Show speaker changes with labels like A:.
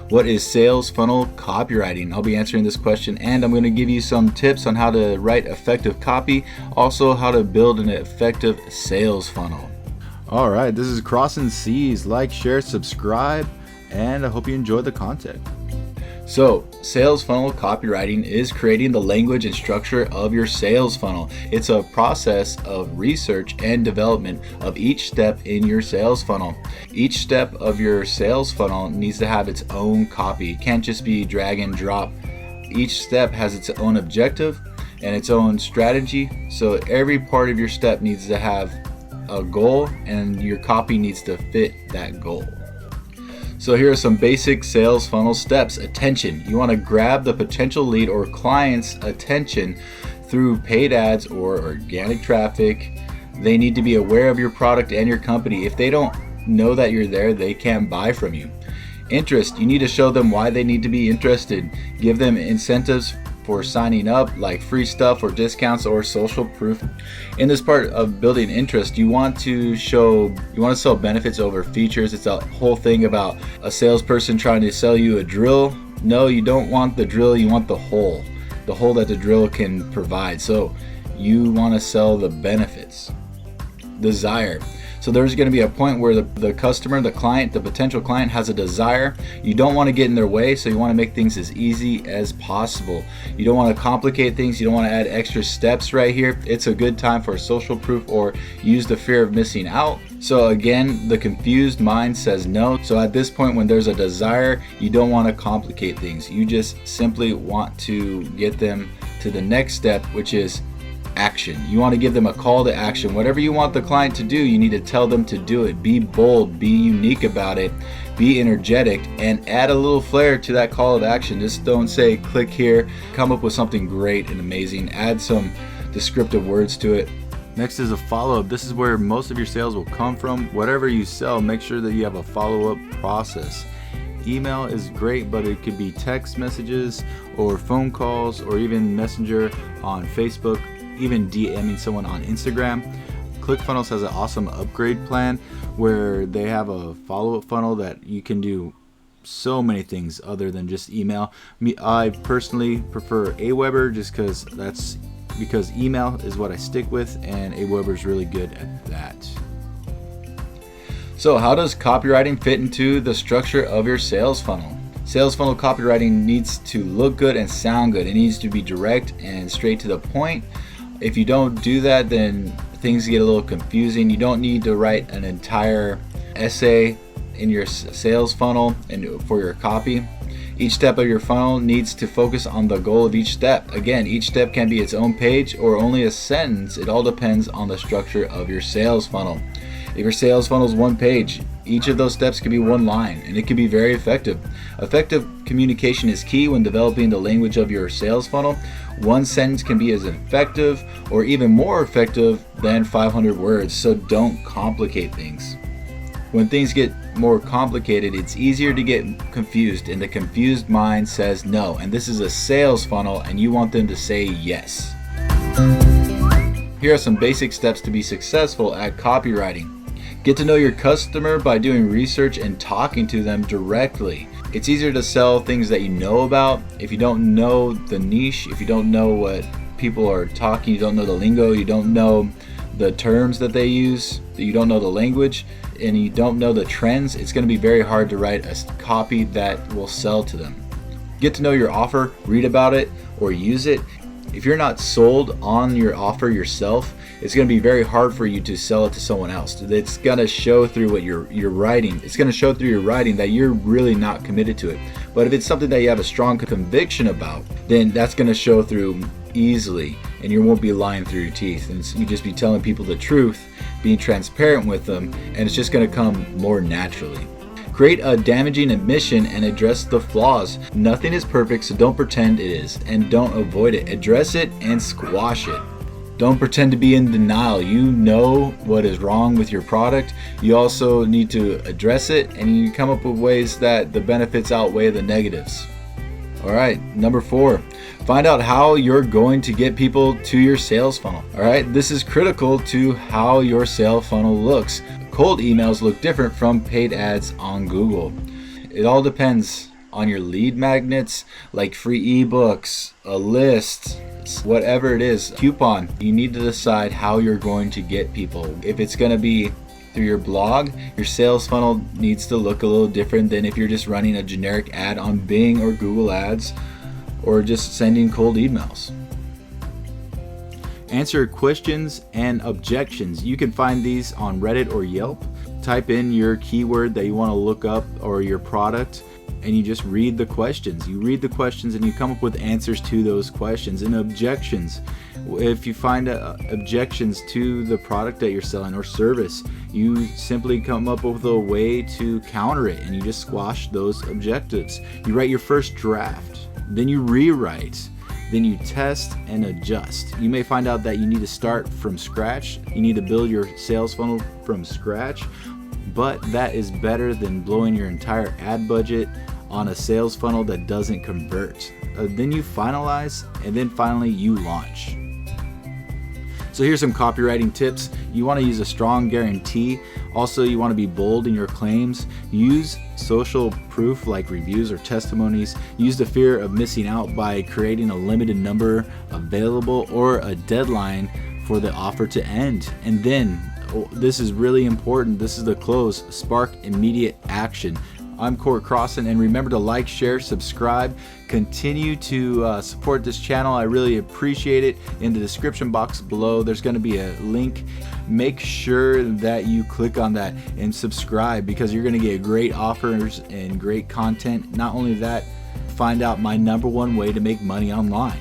A: What is sales funnel copywriting? I'll be answering this question, and I'm going to give you some tips on how to write effective copy, also how to build an effective sales funnel.
B: All right, this is Crossing Seas. Like, share, subscribe, and I hope you enjoy the content.
A: So, sales funnel copywriting is creating the language and structure of your sales funnel. It's a process of research and development of each step in your sales funnel. Each step of your sales funnel needs to have its own copy. It can't just be drag and drop. Each step has its own objective and its own strategy. So every part of your step needs to have a goal, and your copy needs to fit that goal. So here are some basic sales funnel steps. Attention. You want to grab the potential lead or client's attention through paid ads or organic traffic. They need to be aware of your product and your company. If they don't know that you're there, they can't buy from you. Interest. You need to show them why they need to be interested. Give them incentives for signing up, like free stuff or discounts or social proof. In this part of building interest, you want to sell benefits over features. It's a whole thing about a salesperson trying to sell you a drill. No, you don't want the drill, you want the hole that the drill can provide. So you want to sell the benefits. Desire. So there's going to be a point where the customer, the client, the potential client has a desire. You don't want to get in their way, so you want to make things as easy as possible. You don't want to complicate things. You don't want to add extra steps right here. It's a good time for social proof or use the fear of missing out. So again, the confused mind says no. So at this point, when there's a desire, you don't want to complicate things. You just simply want to get them to the next step, which is action. You want to give them a call to action. Whatever you want the client to do, you need to tell them to do it. Be bold, be unique about it, be energetic, and add a little flair to that call to action. Just don't say click here. Come up with something great and amazing. Add some descriptive words to it.
B: Next is a follow-up. This is where most of your sales will come from. Whatever you sell, make sure that you have a follow-up process. Email is great, but it could be text messages or phone calls or even Messenger on Facebook, even DMing someone on Instagram. ClickFunnels has an awesome upgrade plan where they have a follow-up funnel that you can do so many things other than just email. I personally prefer Aweber just because email is what I stick with, and Aweber is really good at that.
A: So how does copywriting fit into the structure of your sales funnel? Sales funnel copywriting needs to look good and sound good. It needs to be direct and straight to the point. If you don't do that, then things get a little confusing. You don't need to write an entire essay in your sales funnel and for your copy. Each step of your funnel needs to focus on the goal of each step. Again, each step can be its own page or only a sentence. It all depends on the structure of your sales funnel. If your sales funnel is one page, each of those steps can be one line, and it can be very effective. Effective communication is key when developing the language of your sales funnel. One sentence can be as effective or even more effective than 500 words, so don't complicate things. When things get more complicated, it's easier to get confused, and the confused mind says no. And this is a sales funnel, and you want them to say yes. Here are some basic steps to be successful at copywriting. Get to know your customer by doing research and talking to them directly. It's easier to sell things that you know about. If you don't know the niche, if you don't know what people are talking, you don't know the lingo, you don't know the terms that they use, you don't know the language, and you don't know the trends, it's going to be very hard to write a copy that will sell to them. Get to know your offer, read about it, or use it. If you're not sold on your offer yourself, it's going to be very hard for you to sell it to someone else. It's going to show through what you're writing. It's going to show through your writing that you're really not committed to it. But if it's something that you have a strong conviction about, then that's going to show through easily, and you won't be lying through your teeth. And you just be telling people the truth, being transparent with them, and it's just going to come more naturally. Create a damaging admission and address the flaws. Nothing is perfect, so don't pretend it is, and don't avoid it. Address it and squash it. Don't pretend to be in denial. You know what is wrong with your product. You also need to address it, and you come up with ways that the benefits outweigh the negatives. All right, number 4, find out how you're going to get people to your sales funnel. All right, this is critical to how your sales funnel looks. Cold emails look different from paid ads on Google. It all depends on your lead magnets, like free ebooks, a list, whatever it is, coupon. You need to decide how you're going to get people. If it's going to be through your blog, your sales funnel needs to look a little different than if you're just running a generic ad on Bing or Google Ads or just sending cold emails.
B: Answer questions and objections. You can find these on Reddit or Yelp. Type in your keyword that you want to look up or your product, and you just read the questions. You read the questions and you come up with answers to those questions. And objections, if you find objections to the product that you're selling or service, you simply come up with a way to counter it, and you just squash those objectives. You write your first draft, then you rewrite, then you test and adjust. You may find out that you need to start from scratch. You need to build your sales funnel from scratch, but that is better than blowing your entire ad budget on a sales funnel that doesn't convert. Then you finalize, and then finally you launch. So here's some copywriting tips. You want to use a strong guarantee. Also, you want to be bold in your claims. Use social proof like reviews or testimonies. Use the fear of missing out by creating a limited number available or a deadline for the offer to end. And then, this is really important, this is the close, spark immediate action. I'm Court Crossan, and remember to like, share, subscribe. Continue to support this channel. I really appreciate it. In the description box below, there's going to be a link. Make sure that you click on that and subscribe, because you're going to get great offers and great content. Not only that, find out my #1 way to make money online.